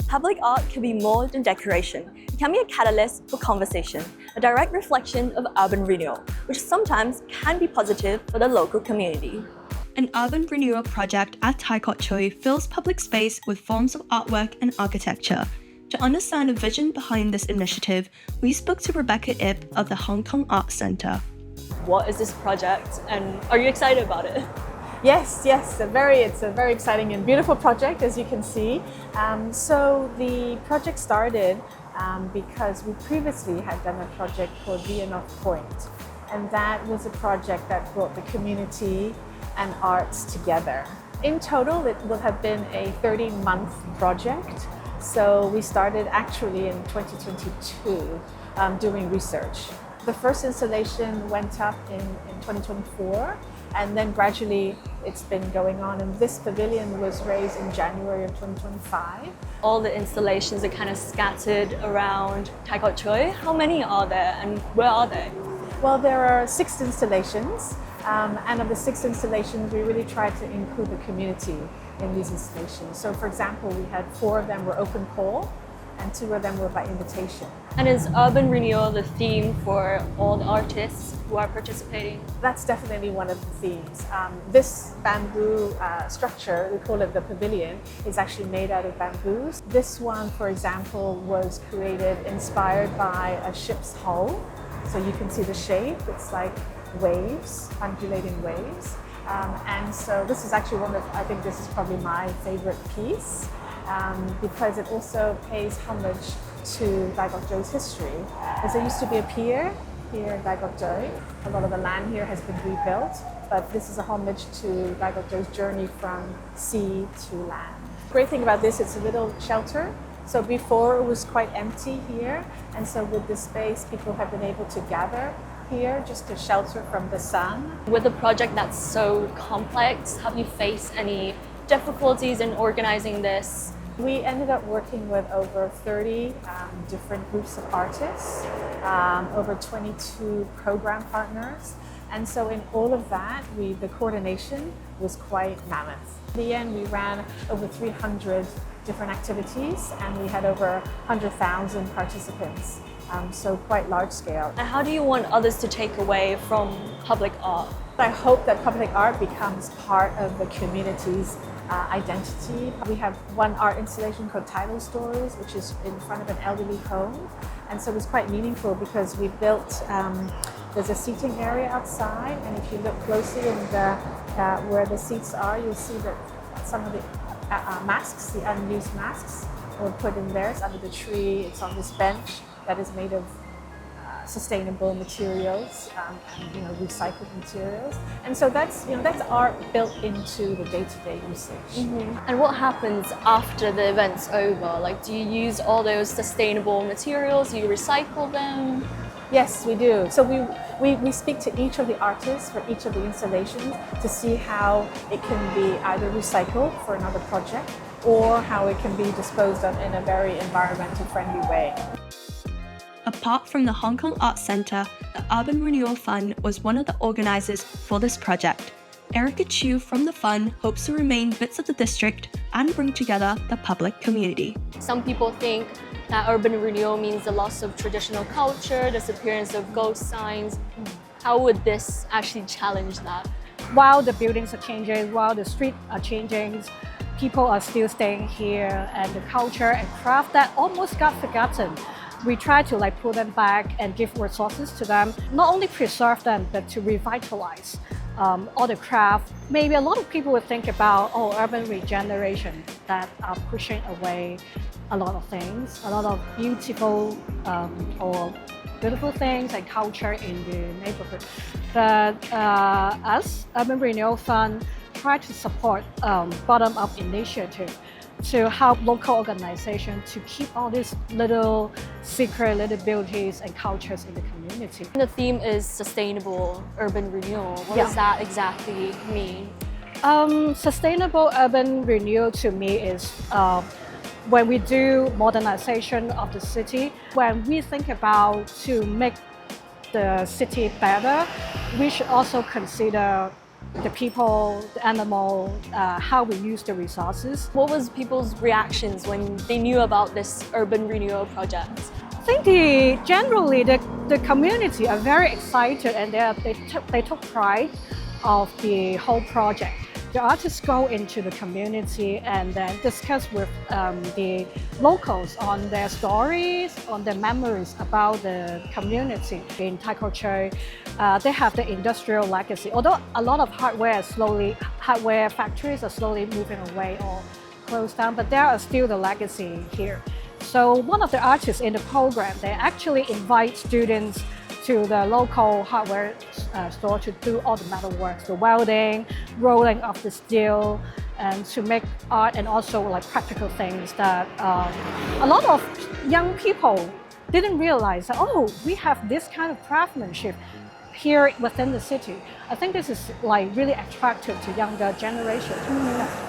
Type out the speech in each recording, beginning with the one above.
Public art can be more than decoration. It can be a catalyst for conversation, a direct reflection of urban renewal, which sometimes can be positive for the local community. An urban renewal project at Tai Kok Tsui fills public space with forms of artwork and architecture. To understand the vision behind this initiative, we spoke to Rebecca Ip of the Hong Kong Art Centre. What is this project and are you excited about it? Yes, it's a very exciting and beautiful project, as you can see. So the project started because we previously had done a project called Be Enough Point, and that was a project that brought the community and arts together. In total, it will have been a 30-month project. So we started actually in 2022 doing research. The first installation went up in 2024, and then gradually it's been going on, and this pavilion was raised in January of 2025. All the installations are kind of scattered around Taikok Tsui. How many are there and where are they? Well, there are 6 installations, and of the 6 installations, we really tried to include the community in these installations. So for example, we had 4 of them were open call, and 2 of them were by invitation. And is urban renewal the theme for all the artists who are participating? That's definitely one of the themes. This bamboo structure, we call it the pavilion, is actually made out of bamboos. This one, for example, was created inspired by a ship's hull. So you can see the shape, it's like waves, undulating waves. And so this is actually I think this is probably my favorite piece. Because it also pays homage to Taikok Tsui's history. As there used to be a pier here in Taikok Tsui. A lot of the land here has been rebuilt, but this is a homage to Taikok Tsui's journey from sea to land. Great thing about this, it's a little shelter. So before it was quite empty here, and so with this space, people have been able to gather here just to shelter from the sun. With a project that's so complex, have you faced any difficulties in organizing this? We ended up working with over 30 different groups of artists, over 22 program partners. And so in all of that, the coordination was quite mammoth. In the end, we ran over 300 different activities, and we had over 100,000 participants. So quite large scale. And how do you want others to take away from public art? I hope that public art becomes part of the community's identity. We have one art installation called Title Stories, which is in front of an elderly home. And so it was quite meaningful because we built, there's a seating area outside, and if you look closely in where the seats are, you'll see that some of the masks, the unused masks, were put in there. It's under the tree, it's on this bench that is made of sustainable materials, and recycled materials, and so that's art built into the day-to-day usage. Mm-hmm. And what happens after the event's over? Like, do you use all those sustainable materials? Do you recycle them? Yes, we do. So we speak to each of the artists for each of the installations to see how it can be either recycled for another project or how it can be disposed of in a very environmentally friendly way. Apart from the Hong Kong Art Centre, the Urban Renewal Fund was one of the organisers for this project. Erica Chu from the fund hopes to remain bits of the district and bring together the public community. Some people think that urban renewal means the loss of traditional culture, disappearance of ghost signs. How would this actually challenge that? While the buildings are changing, while the streets are changing, people are still staying here, and the culture and craft that almost got forgotten. We try to pull them back and give resources to them, not only preserve them, but to revitalize all the craft. Maybe a lot of people would think about, urban regeneration, that are pushing away a lot of things, a lot of beautiful or beautiful things and culture in the neighborhood. But us, Urban Renewal Fund, try to support bottom-up initiative to help local organizations to keep all these little secret, little beauties and cultures in the community. The theme is sustainable urban renewal. What does that exactly mean? Sustainable urban renewal to me is when we do modernization of the city, when we think about to make the city better, we should also consider the people, the animal, how we use the resources. What was people's reactions when they knew about this urban renewal project? I think generally the community are very excited and they took pride of the whole project. The artists go into the community and then discuss with the locals on their stories, on their memories about the community. In Taikok Tsui, they have the industrial legacy. Although a lot of hardware factories are slowly moving away or closed down, but there are still the legacy here. So one of the artists in the program, they actually invite students to the local hardware store to do all the metal works, the welding, rolling of the steel, and to make art and also like practical things that a lot of young people didn't realize that, oh, we have this kind of craftsmanship here within the city. I think this is like really attractive to younger generations.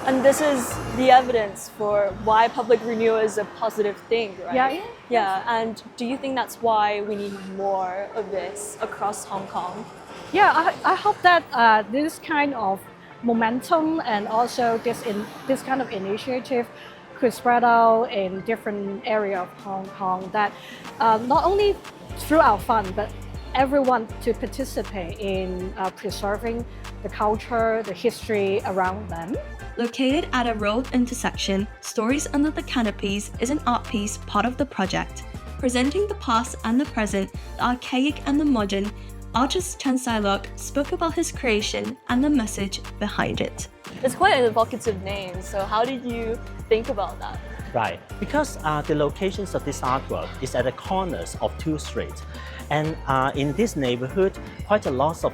And this is the evidence for why public renewal is a positive thing, right? Yeah. Yeah, and do you think that's why we need more of this across Hong Kong? Yeah, I hope that this kind of momentum and also this kind of initiative could spread out in different areas of Hong Kong, that not only through our fund, but everyone to participate in preserving the culture, the history around them. Located at a road intersection, Stories Under the Canopies is an art piece part of the project. Presenting the past and the present, the archaic and the modern, artist Chen Sai-luk spoke about his creation and the message behind it. It's quite an evocative name, so how did you think about that? Right, because the locations of this artwork is at the corners of two streets. And in this neighborhood, quite a lot of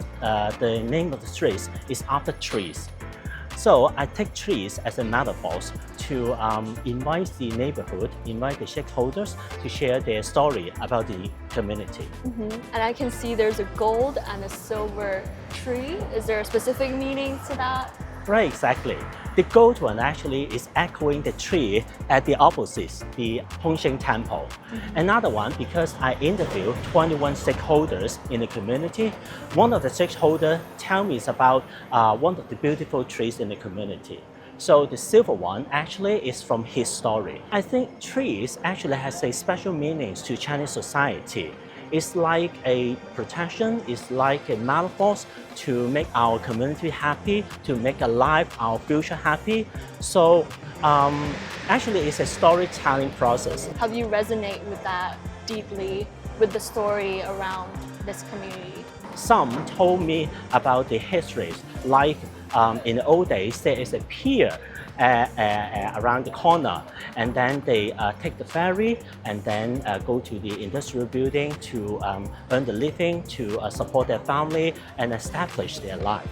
the name of the streets is after trees. So I take trees as a metaphor to invite the neighborhood, invite the stakeholders to share their story about the community. And I can see there's a gold and a silver tree. Is there a specific meaning to that? Right, exactly. The gold one actually is echoing the tree at the opposite, the Hongxing Temple. Another one, because I interviewed 21 stakeholders in the community, one of the stakeholders tell me about one of the beautiful trees in the community. So the silver one actually is from his story. I think trees actually has a special meaning to Chinese society. It's like a protection, it's like a metaphor to make our community happy, to make our future happy. So actually it's a storytelling process. Have you resonate with that deeply, with the story around this community? Some told me about the histories, like in the old days there is a pier around the corner, and then they take the ferry and then go to the industrial building to earn the living, to support their family and establish their life.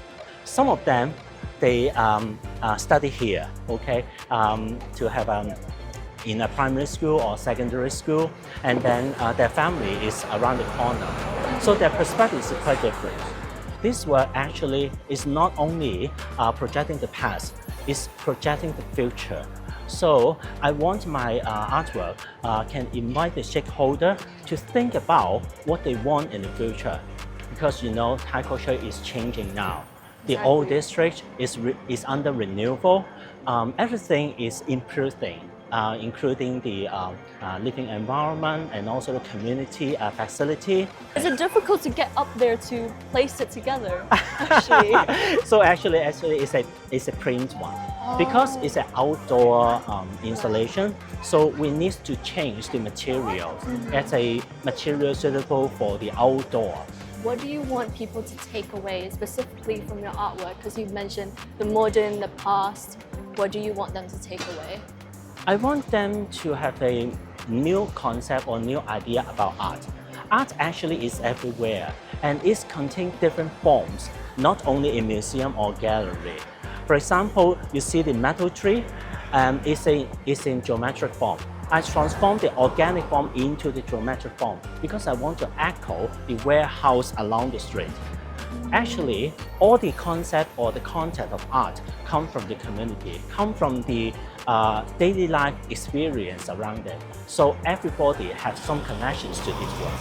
Some of them, they study here, okay, to have in a primary school or secondary school, and then their family is around the corner. So their perspective is quite different. This work actually is not only projecting the past, it's projecting the future. So I want my artwork can invite the stakeholder to think about what they want in the future. Because you know, Taikok Tsui is changing now. The old district is under renewal. Everything is improving, including the living environment and also the community facility. Is it difficult to get up there to place it together, actually? So actually it's a print one. Because it's an outdoor installation, so we need to change the material. It's a material suitable for the outdoor. What do you want people to take away specifically from your artwork? Because you mentioned the modern, the past. What do you want them to take away? I want them to have a new concept or new idea about art. Art actually is everywhere and it contains different forms, not only in museum or gallery. For example, you see the metal tree, it's in geometric form. I transform the organic form into the geometric form because I want to echo the warehouse along the street. Actually, all the concept or the content of art come from the community, come from the daily life experience around it. So everybody has some connections to this work.